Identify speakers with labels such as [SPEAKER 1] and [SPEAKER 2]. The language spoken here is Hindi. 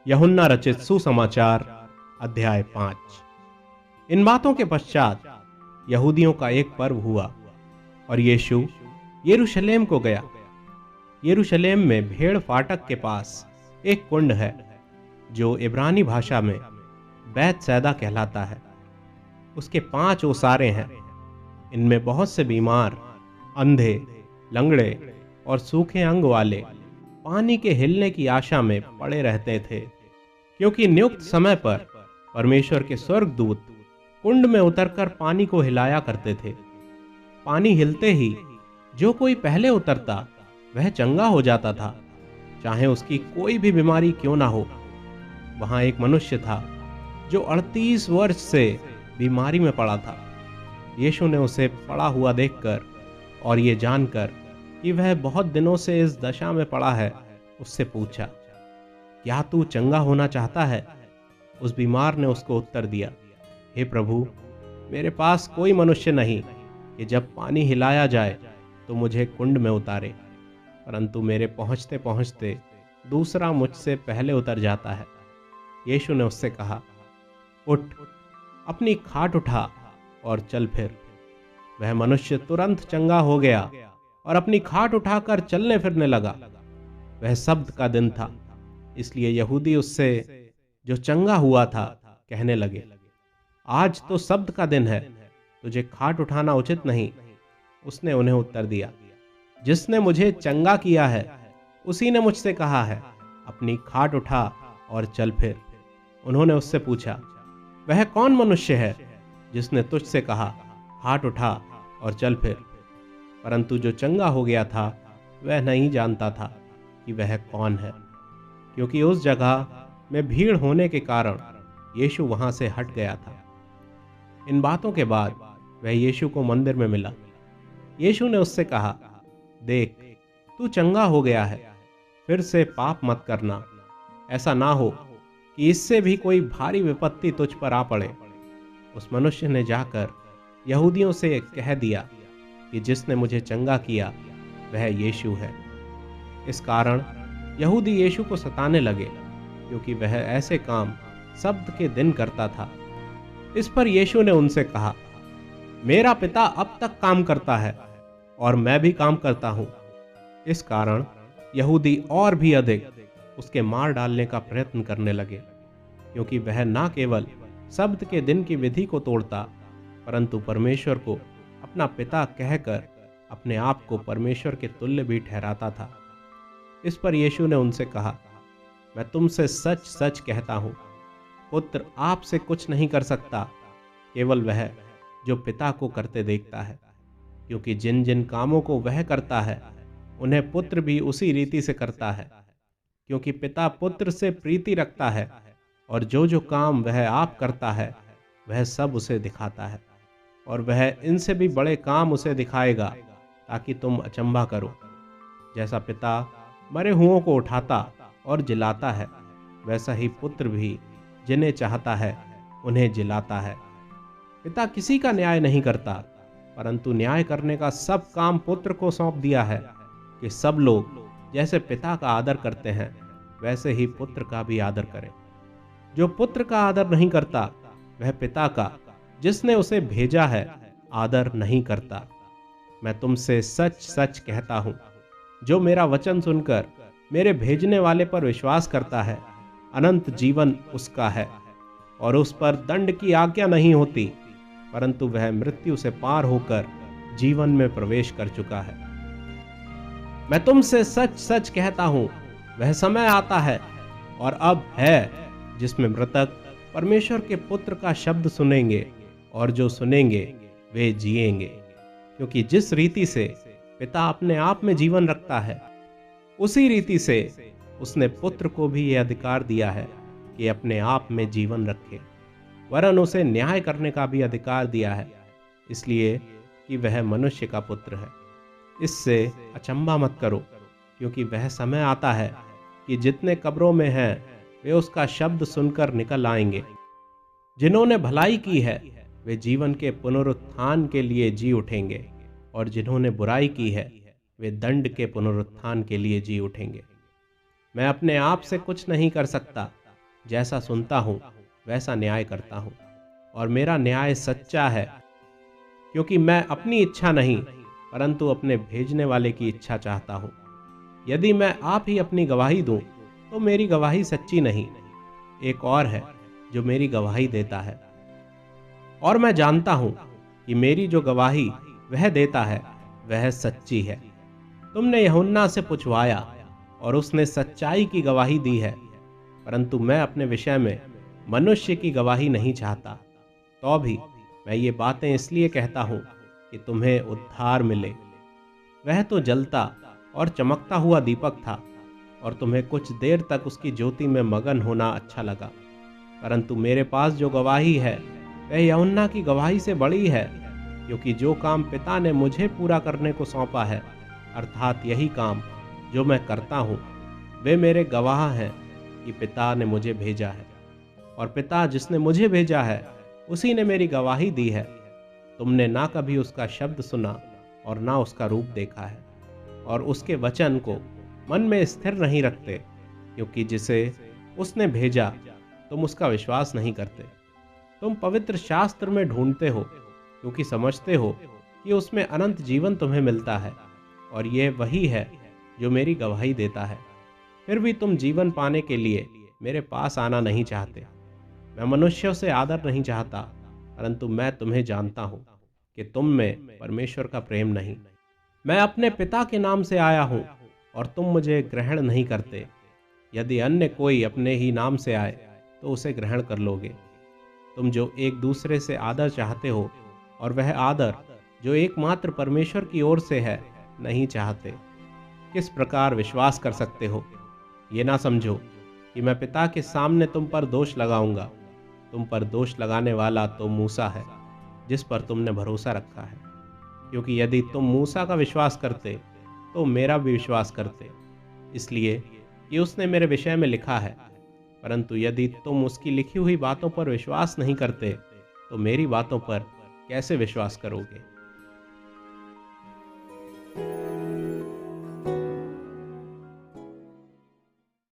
[SPEAKER 1] यूहन्ना रचित सुसमाचार अध्याय 5। इन बातों के पश्चात यहूदियों का एक पर्व हुआ और यीशु यरूशलेम को गया। यरूशलेम में भेड़ फाटक के पास एक कुंड है जो इब्रानी भाषा में बैतसैदा कहलाता है। उसके 5 ओसारे हैं। इनमें बहुत से बीमार, अंधे, लंगड़े और सूखे अंग वाले पानी के हिलने की आशा में पड़े रहते थे, क्योंकि नियुक्त समय पर परमेश्वर के स्वर्गदूत कुंड में उतरकर पानी को हिलाया करते थे। पानी हिलते ही जो कोई पहले उतरता वह चंगा हो जाता था, चाहे उसकी कोई भी बीमारी क्यों ना हो। वहां एक मनुष्य था जो 38 वर्ष से बीमारी में पड़ा था। यीशु ने उसे पड़ा हुआ देखकर और ये जानकर कि वह बहुत दिनों से इस दशा में पड़ा है, उससे पूछा, क्या तू चंगा होना चाहता है? उस बीमार ने उसको उत्तर दिया, हे प्रभु, मेरे पास कोई मनुष्य नहीं कि जब पानी हिलाया जाए तो मुझे कुंड में उतारे, परंतु मेरे पहुंचते पहुंचते दूसरा मुझसे पहले उतर जाता है। यीशु ने उससे कहा, उठ, अपनी खाट उठा और चल फिर। वह मनुष्य तुरंत चंगा हो गया और अपनी खाट उठाकर चलने फिरने लगा। वह सब्त का दिन था, इसलिए यहूदी उससे जो चंगा हुआ था कहने लगे, आज तो सब्त का दिन है, तुझे खाट उठाना उचित नहीं। उसने उन्हें उत्तर दिया, जिसने मुझे चंगा किया है उसी ने मुझसे कहा है, अपनी खाट उठा और चल फिर। उन्होंने उससे पूछा, वह कौन मनुष्य है जिसने तुझसे कहा, खाट उठा और चल फिर? परंतु जो चंगा हो गया था वह नहीं जानता था कि वह कौन है, क्योंकि उस जगह में भीड़ होने के कारण यीशु वहां से हट गया था। इन बातों के बाद वह यीशु को मंदिर में मिला। यीशु ने उससे कहा, देख, तू चंगा हो गया है, फिर से पाप मत करना, ऐसा ना हो कि इससे भी कोई भारी विपत्ति तुझ पर आ पड़े। उस मनुष्य ने जाकर यहूदियों से कह दिया कि जिसने मुझे चंगा किया वह यीशु है। इस कारण यहूदी यीशु को सताने लगे, क्योंकि वह ऐसे काम सब्त के दिन करता था। इस पर यीशु ने उनसे कहा, मेरा पिता अब तक काम करता है और मैं भी काम करता हूँ। इस कारण यहूदी और भी अधिक उसके मार डालने का प्रयत्न करने लगे, क्योंकि वह न केवल सब्त के दिन की विधि को तोड़ता, परंतु परमेश्वर को अपना पिता कहकर अपने आप को परमेश्वर के तुल्य भी ठहराता था। इस पर यीशु ने उनसे कहा, मैं तुमसे सच सच कहता हूँ, पुत्र आपसे कुछ नहीं कर सकता, केवल वह जो पिता को करते देखता है, क्योंकि जिन जिन कामों को वह करता है उन्हें पुत्र भी उसी रीति से करता है, क्योंकि पिता पुत्र से प्रीति रखता है, और जो जो काम वह आप करता है वह सब उसे दिखाता है, और वह इनसे भी बड़े काम उसे दिखाएगा, ताकि तुम अचंभा करो। जैसा पिता मरे हुओं को उठाता और जिलाता है, वैसा ही पुत्र भी जिन्हें चाहता है उन्हें जिलाता है। पिता किसी का न्याय नहीं करता, परंतु न्याय करने का सब काम पुत्र को सौंप दिया है, कि सब लोग जैसे पिता का आदर करते हैं वैसे ही पुत्र का भी आदर करें। जो पुत्र का आदर नहीं करता वह पिता का, जिसने उसे भेजा है, आदर नहीं करता। मैं तुमसे सच सच कहता हूँ, जो मेरा वचन सुनकर मेरे भेजने वाले पर विश्वास करता है, अनंत जीवन उसका है, और उस पर दंड की आज्ञा नहीं होती, परंतु वह मृत्यु से पार होकर जीवन में प्रवेश कर चुका है। मैं तुमसे सच सच कहता हूँ, वह समय आता है और अब है, जिसमें मृतक परमेश्वर के पुत्र का शब्द सुनेंगे, और जो सुनेंगे वे जिएंगे, क्योंकि जिस रीति से पिता अपने आप में जीवन रखता है, उसी रीति से उसने पुत्र को भी यह अधिकार दिया है कि अपने आप में जीवन रखे, वरन उसे न्याय करने का भी अधिकार दिया है, इसलिए कि वह मनुष्य का पुत्र है। इससे अचंभा मत करो, क्योंकि वह समय आता है कि जितने कब्रों में हैं वे उसका शब्द सुनकर निकल आएंगे। जिन्होंने भलाई की है वे जीवन के पुनरुत्थान के लिए जी उठेंगे, और जिन्होंने बुराई की है वे दंड के पुनरुत्थान के लिए जी उठेंगे। मैं अपने आप से कुछ नहीं कर सकता, जैसा सुनता हूँ वैसा न्याय करता हूँ, और मेरा न्याय सच्चा है, क्योंकि मैं अपनी इच्छा नहीं परंतु अपने भेजने वाले की इच्छा चाहता हूँ। यदि मैं आप ही अपनी गवाही दूं तो मेरी गवाही सच्ची नहीं, एक और है जो मेरी गवाही देता है, और मैं जानता हूँ कि मेरी जो गवाही वह देता है वह सच्ची है। तुमने यूहन्ना से पूछवाया और उसने सच्चाई की गवाही दी है, परंतु मैं अपने विषय में मनुष्य की गवाही नहीं चाहता। तो भी मैं ये बातें इसलिए कहता हूँ कि तुम्हें उद्धार मिले। वह तो जलता और चमकता हुआ दीपक था, और तुम्हें कुछ देर तक उसकी ज्योति में मगन होना अच्छा लगा, परंतु मेरे पास जो गवाही है वह यूहन्ना की गवाही से बड़ी है, क्योंकि जो काम पिता ने मुझे पूरा करने को सौंपा है, अर्थात यही काम जो मैं करता हूँ, वे मेरे गवाह हैं कि पिता ने मुझे भेजा है, और पिता जिसने मुझे भेजा है उसी ने मेरी गवाही दी है। तुमने ना कभी उसका शब्द सुना और ना उसका रूप देखा है, और उसके वचन को मन में स्थिर नहीं रखते, क्योंकि जिसे उसने भेजा तुम उसका विश्वास नहीं करते। तुम पवित्र शास्त्र में ढूंढते हो, क्योंकि समझते हो कि उसमें अनंत जीवन तुम्हें मिलता है, और यह वही है जो मेरी गवाही देता है। फिर भी तुम जीवन पाने के लिए मेरे पास आना नहीं चाहते। मैं मनुष्यों से आदर नहीं चाहता, परंतु मैं तुम्हें जानता हूँ कि तुम में परमेश्वर का प्रेम नहीं। मैं अपने पिता के नाम से आया हूँ और तुम मुझे ग्रहण नहीं करते। यदि अन्य कोई अपने ही नाम से आए तो उसे ग्रहण कर लोगे। तुम जो एक दूसरे से आदर चाहते हो, और वह आदर जो एकमात्र परमेश्वर की ओर से है, नहीं चाहते। किस प्रकार विश्वास कर सकते हो? ये ना समझो कि मैं पिता के सामने तुम पर दोष लगाऊंगा। तुम पर दोष लगाने वाला तो मूसा है, जिस पर तुमने भरोसा रखा है। क्योंकि यदि तुम मूसा का विश्वास करते तो मेरा भी विश्वास करते, इसलिए कि उसने मेरे विषय में लिखा है। परंतु यदि तुम उसकी लिखी हुई बातों पर विश्वास नहीं करते तो मेरी बातों पर कैसे विश्वास करोगे?